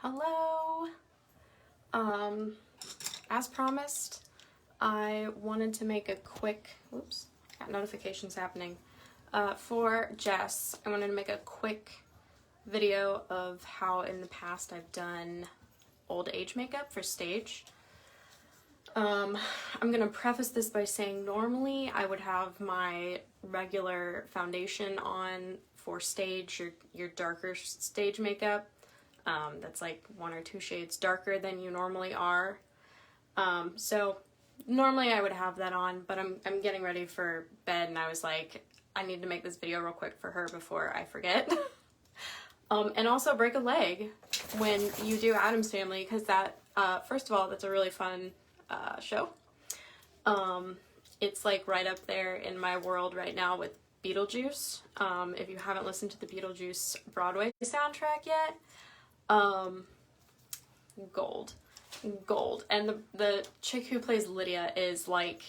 Hello. As promised, I wanted to make a quick, oops, got notifications happening. For Jess, I wanted to make a quick video of how in the past I've done old age makeup for stage. I'm gonna preface this by saying normally I would have my regular foundation on for stage, your darker stage makeup. That's like 1 or 2 shades darker than you normally are. So normally I would have that on, but I'm getting ready for bed and I was like, I need to make this video real quick for her before I forget. And also break a leg when you do Addams Family, because that, first of all, that's a really fun show. It's like right up there in my world right now with Beetlejuice. If you haven't listened to the Beetlejuice Broadway soundtrack yet, gold. And the chick who plays Lydia is like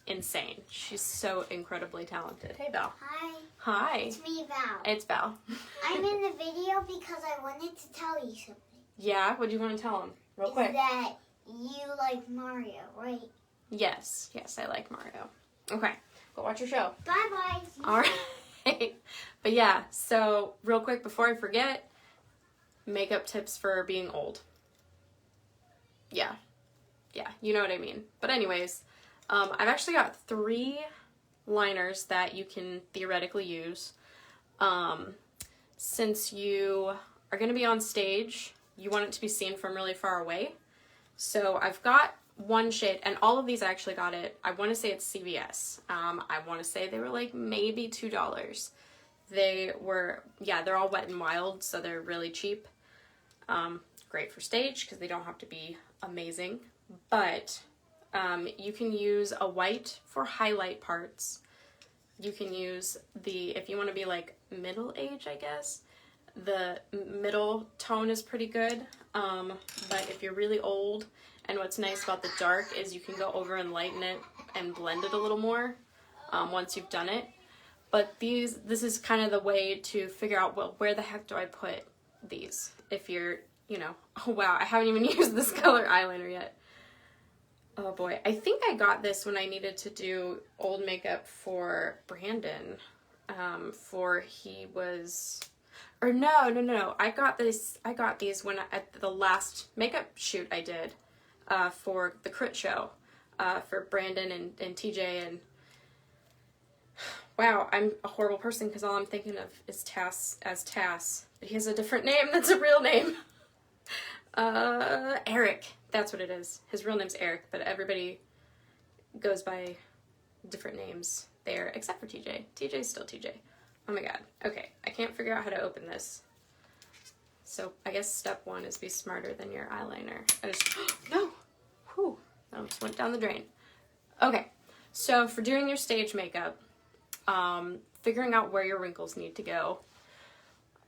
insane. She's so incredibly talented. Hey, Val. Hi. Hi. It's me, Val. It's Val. I'm in the video because I wanted to tell you something. Yeah? What do you want to tell him? Real quick. That you like Mario, right? Yes. Yes, I like Mario. Okay. Go watch your show. Bye-bye. All right. But yeah, so real quick before I forget, makeup tips for being old. Yeah, you know what I mean. But anyways, I've actually got 3 liners that you can theoretically use. Since you are going to be on stage, you want it to be seen from really far away. So I've got one shade, and all of these I actually got it. I want to say it's CVS. I want to say they were like maybe $2. They were, yeah, they're all Wet n Wild, so they're really cheap. Great for stage because they don't have to be amazing, but you can use a white for highlight parts. You can use the, if you want to be like middle age, I guess, the middle tone is pretty good, but if you're really old, and what's nice about the dark is you can go over and lighten it and blend it a little more once you've done it. But this is kind of the way to figure out, well, where the heck do I put these? If you're, you know, oh wow, I haven't even used this color eyeliner yet. Oh boy, I think I got this when I needed to do old makeup for Brandon. He was, or no, I got these when at the last makeup shoot I did for the Crit Show for Brandon and TJ, and wow, I'm a horrible person because all I'm thinking of is Tass. He has a different name that's a real name. Eric. That's what it is. His real name's Eric, but everybody goes by different names there, except for TJ. TJ's still TJ. Oh my god. Okay, I can't figure out how to open this. So I guess step 1 is be smarter than your eyeliner. No! Whew. That almost went down the drain. Okay, so for doing your stage makeup, figuring out where your wrinkles need to go,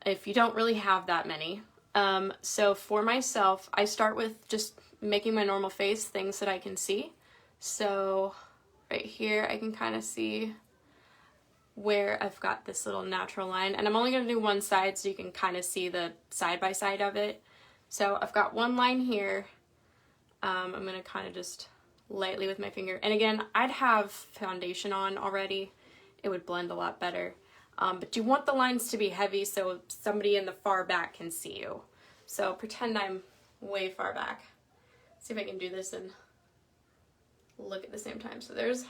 if you don't really have that many. So for myself, I start with just making my normal face, things that I can see. So right here, I can kind of see where I've got this little natural line, and I'm only going to do one side so you can kind of see the side by side of it. So I've got one line here. I'm going to kind of just lightly with my finger. And again, I'd have foundation on already. It would blend a lot better. But you want the lines to be heavy so somebody in the far back can see you. So pretend I'm way far back. See if I can do this and look at the same time. So there's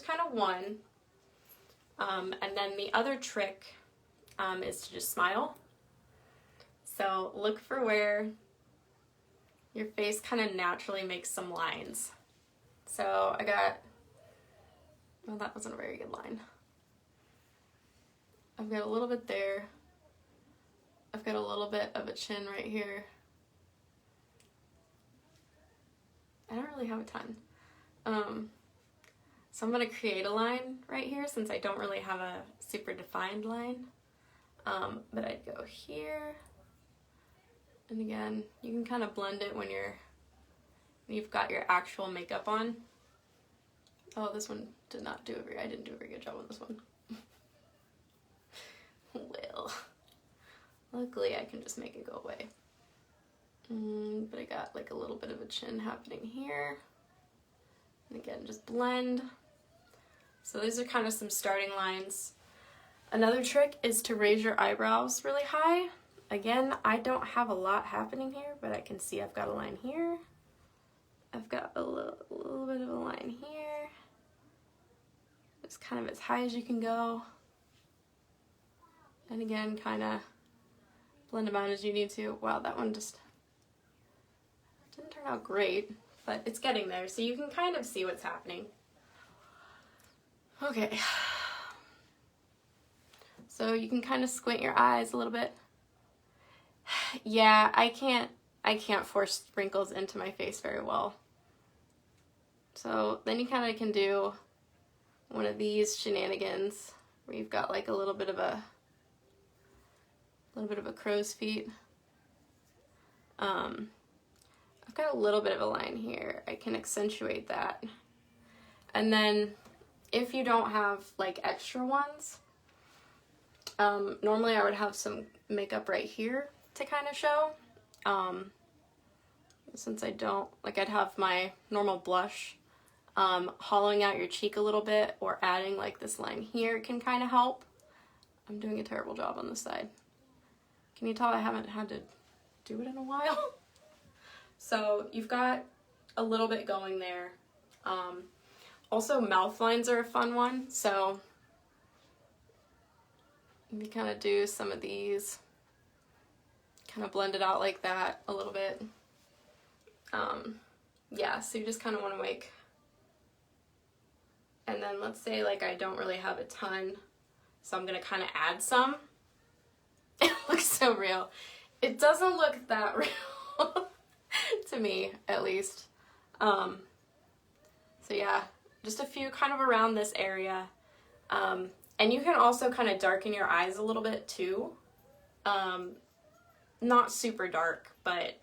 kind of one. And then the other trick is to just smile. So look for where your face kind of naturally makes some lines. So I got, well, that wasn't a very good line. I've got a little bit there. I've got a little bit of a chin right here. I don't really have a ton. So I'm going to create a line right here since I don't really have a super defined line. But I'd go here. And again, you can kind of blend it when you've got your actual makeup on. Oh, this one did not do I didn't do a very good job on this one. Well, luckily I can just make it go away. But I got like a little bit of a chin happening here. And again, just blend. So these are kind of some starting lines. Another trick is to raise your eyebrows really high. Again, I don't have a lot happening here, but I can see I've got a line here. I've got a little bit of a line here. It's kind of as high as you can go. And again, kind of blend them out as you need to. Wow, that one just didn't turn out great, but it's getting there, so you can kind of see what's happening. Okay. So you can kind of squint your eyes a little bit. Yeah, I can't force wrinkles into my face very well. So then you kind of can do one of these shenanigans where you've got like a little bit of a crow's feet. I've got a little bit of a line here. I can accentuate that. And then if you don't have like extra ones, normally I would have some makeup right here to kind of show. Since I don't, like I'd have my normal blush, hollowing out your cheek a little bit or adding like this line here can kind of help. I'm doing a terrible job on this side. Can you tell I haven't had to do it in a while? So you've got a little bit going there. Also mouth lines are a fun one. So you kind of do some of these, kind of blend it out like that a little bit. Yeah, so you just kind of want to make, and then let's say like I don't really have a ton, so I'm going to kind of add some. It looks so real. It doesn't look that real to me, at least. So yeah, just a few kind of around this area. And you can also kind of darken your eyes a little bit too. Not super dark, but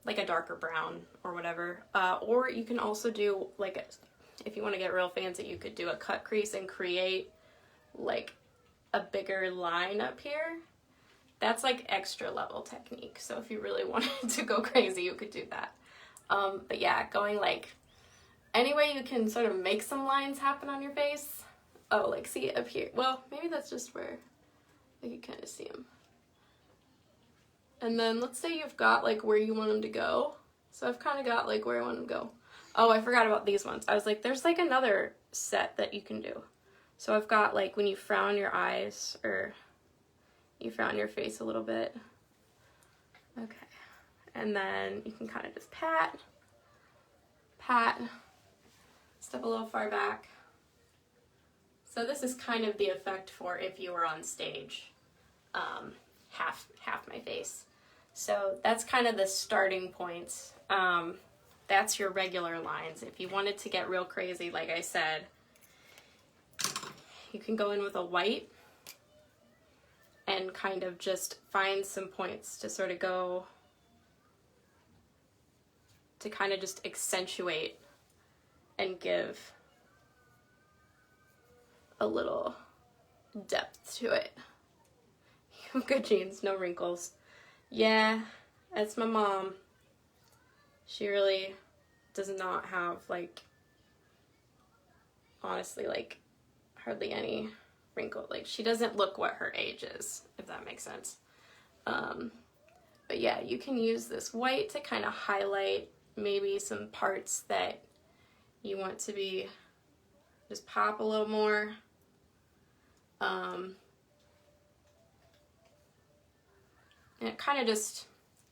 like a darker brown or whatever. Or you can also do like, if you want to get real fancy, you could do a cut crease and create like a bigger line up here. That's like extra level technique. So if you really wanted to go crazy, you could do that. But yeah, going like any way you can sort of make some lines happen on your face. Oh, like see up here. Well, maybe that's just where you can kind of see them. And then let's say you've got like where you want them to go. So I've kind of got like where I want them to go. Oh, I forgot about these ones. I was like, there's like another set that you can do. So I've got like when you frown your eyes or you frown your face a little bit. Okay. And then you can kind of just pat, step a little far back. So this is kind of the effect for if you were on stage, half my face. So that's kind of the starting points. That's your regular lines. If you wanted to get real crazy, like I said, you can go in with a white and kind of just find some points to sort of go, to kind of just accentuate and give a little depth to it. You have good genes, no wrinkles. Yeah, that's my mom. She really does not have, like, honestly, like, hardly any wrinkle. Like, she doesn't look what her age is, if that makes sense. But yeah, you can use this white to kind of highlight maybe some parts that you want to be, just pop a little more. And it kind of just,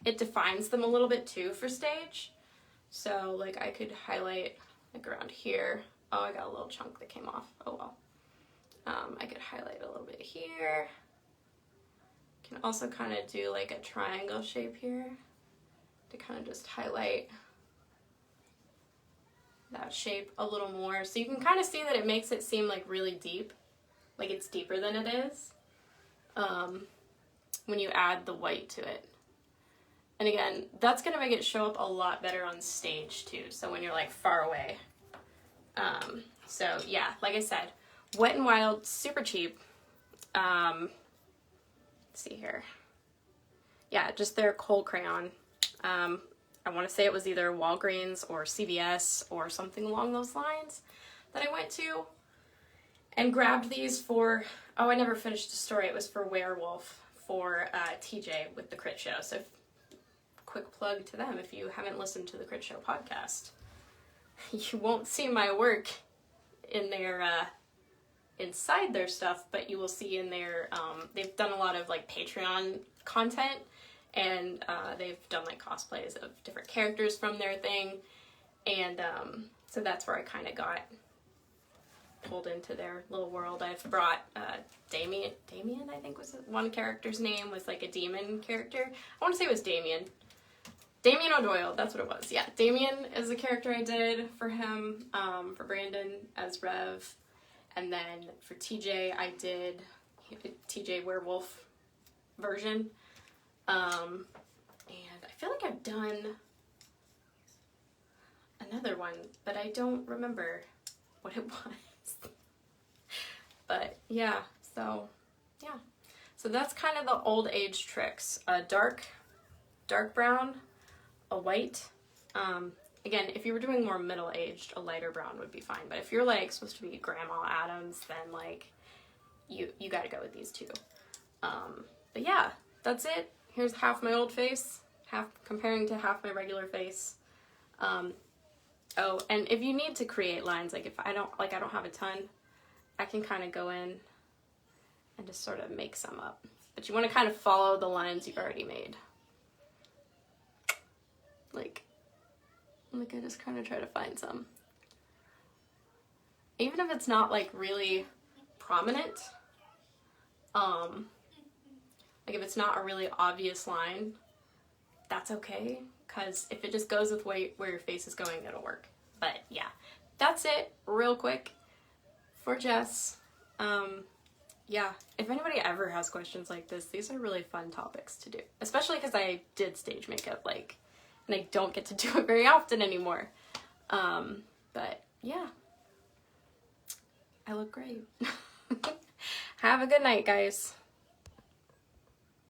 it defines them a little bit too for stage. So like I could highlight like around here. Oh, I got a little chunk that came off. Oh well. I could highlight a little bit here. Can also kind of do like a triangle shape here to kind of just highlight that shape a little more. So you can kind of see that it makes it seem like really deep, like it's deeper than it is when you add the white to it. And again, that's going to make it show up a lot better on stage too, so when you're like far away. So yeah, like I said, Wet n Wild, super cheap. Let's see here. yeah, just their kohl crayon. I want to say it was either Walgreens or CVS or something along those lines that I went to and grabbed these for, oh, I never finished the story. It was for Werewolf for TJ with the Crit Show. So quick plug to them if you haven't listened to the Crit Show podcast. You won't see my work in their, inside their stuff, but you will see in their, they've done a lot of like Patreon content. And they've done like cosplays of different characters from their thing. And so that's where I kind of got pulled into their little world. I've brought Damien, I think was one character's name, was like a demon character. I want to say it was Damien O'Doyle, that's what it was. Yeah, Damien is the character I did for him, for Brandon as Rev. And then for TJ, I did TJ Werewolf version. And I feel like I've done another one, but I don't remember what it was. But yeah, so that's kind of the old age tricks. A dark brown, a white. Again, if you were doing more middle-aged, a lighter brown would be fine. But if you're like supposed to be Grandma Adams, then like you gotta go with these two. But yeah, that's it. Here's half my old face, comparing to half my regular face. Oh, and if you need to create lines, like if I don't have a ton, I can kind of go in and just sort of make some up. But you want to kind of follow the lines you've already made. Like I just kind of try to find some. Even if it's not like really prominent, like if it's not a really obvious line, that's okay, because if it just goes with where your face is going, it'll work. But yeah, that's it real quick for Jess. Yeah, if anybody ever has questions like this, these are really fun topics to do, especially because I did stage makeup, and I don't get to do it very often anymore. But yeah, I look great. Have a good night, guys.